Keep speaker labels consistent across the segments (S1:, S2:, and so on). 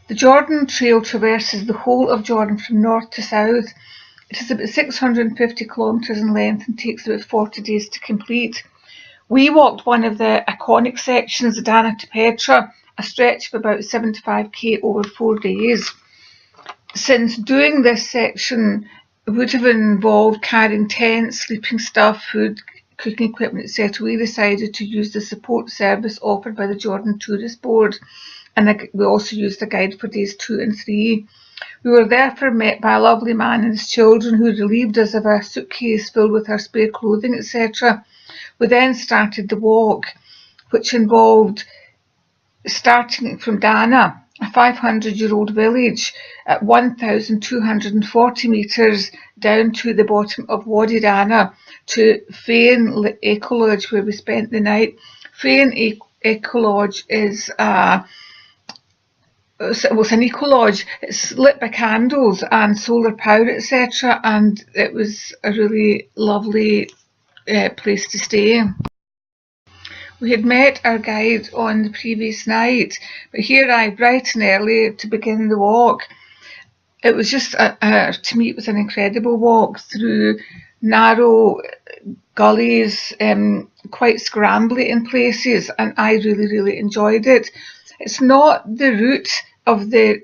S1: The Jordan Trail traverses the whole of Jordan from north to south. It is about 650 kilometres in length and takes about 40 days to complete. We walked one of the iconic sections, Dana to Petra, a stretch of about 75k over 4 days. Since doing this section would have involved carrying tents, sleeping stuff, food, cooking equipment, etc., we decided to use the support service offered by the Jordan Tourist Board, and we also used a guide for days 2 and 3. We were therefore met by a lovely man and his children who relieved us of our suitcase filled with our spare clothing, etc. We then started the walk, which involved starting from Dana, a 500-year-old village, at 1,240 metres down to the bottom of Wadi Dana to Fain Eco Lodge, where we spent the night. Fain Eco Lodge is it's an eco lodge. It's lit by candles and solar power, etc. And it was a really lovely place to stay. We had met our guide on the previous night, but he arrived bright and early to begin the walk. It was just, to me, it was an incredible walk through narrow gullies, quite scrambly in places, and I really enjoyed it. It's not the route of the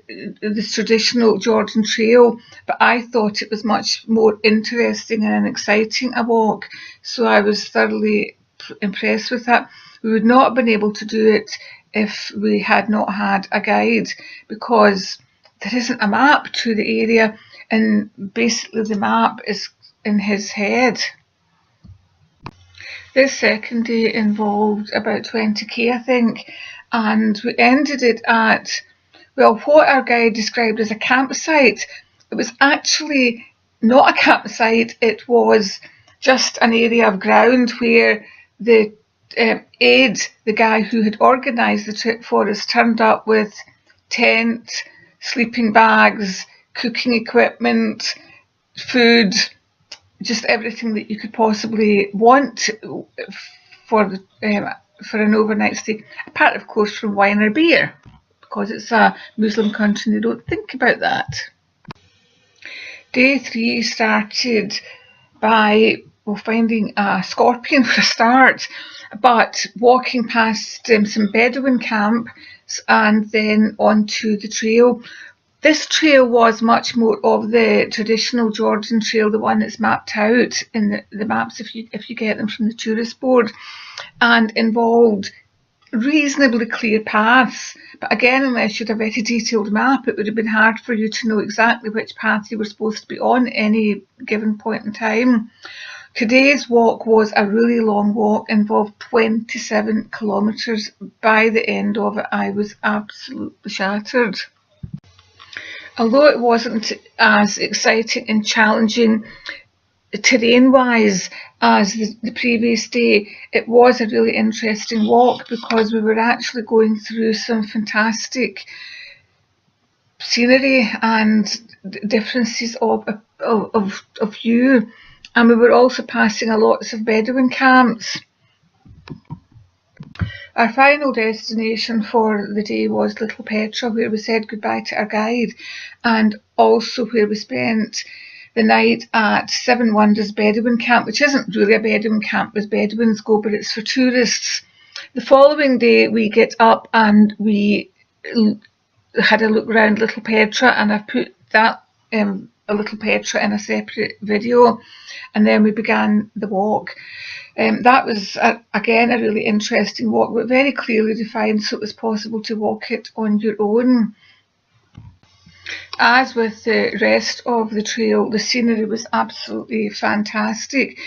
S1: traditional Jordan Trail, but I thought it was much more interesting and exciting a walk, so I was thoroughly impressed with that. We would not have been able to do it if we had not had a guide, because there isn't a map to the area, and basically the map is in his head. This second day involved about 20k, I think, and we ended it at, well, what our guide described as a campsite. It was actually not a campsite, it was just an area of ground where the aide, the guy who had organised the trip for us, turned up with tent, sleeping bags, cooking equipment, food, just everything that you could possibly want for an overnight stay, apart of course from wine or beer, because it's a Muslim country and they don't think about that. Day 3 started by finding a scorpion for a start, but walking past some Bedouin camps and then onto the trail. This trail was much more of the traditional Jordan Trail, the one that's mapped out in the maps if you get them from the tourist board, and involved reasonably clear paths. But again, unless you had a very detailed map, it would have been hard for you to know exactly which path you were supposed to be on at any given point in time. Today's walk was a really long walk, involved 27 kilometres. By the end of it, I was absolutely shattered. Although it wasn't as exciting and challenging terrain-wise as the previous day, it was a really interesting walk because we were actually going through some fantastic scenery and differences of view, and we were also passing a lots of Bedouin camps. Our final destination for the day was Little Petra, where we said goodbye to our guide, and also where we spent the night at Seven Wonders Bedouin Camp, which isn't really a Bedouin camp as Bedouins go, but it's for tourists. The following day we get up and we had a look around Little Petra, and I've put that a Little Petra in a separate video, and then we began the walk. That was, again, a really interesting walk, but very clearly defined, so it was possible to walk it on your own. As with the rest of the trail, the scenery was absolutely fantastic,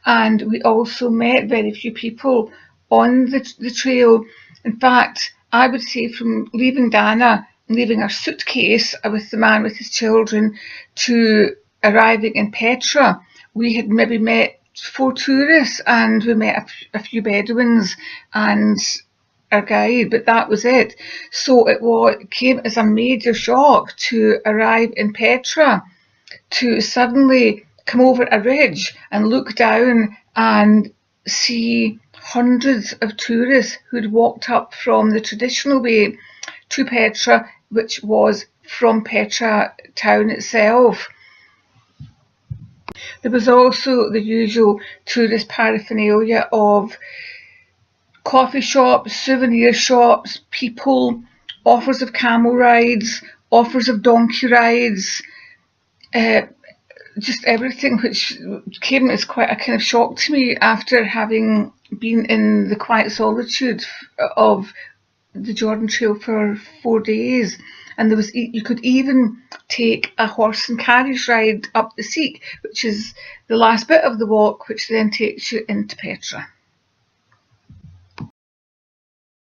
S1: and we also met very few people on the trail. In fact, I would say from leaving Dana, leaving our suitcase with the man with his children, to arriving in Petra, we had maybe met 4 tourists, and we met a few Bedouins and our guide, but that was it. So it came as a major shock to arrive in Petra, to suddenly come over a ridge and look down and see hundreds of tourists who'd walked up from the traditional way to Petra, which was from Petra town itself. There was also the usual tourist paraphernalia of coffee shops, souvenir shops, people, offers of camel rides, offers of donkey rides, just everything, which came as quite a kind of shock to me after having been in the quiet solitude of the Jordan Trail for 4 days. And there was, you could even take a horse and carriage ride up the Seek, which is the last bit of the walk, which then takes you into Petra.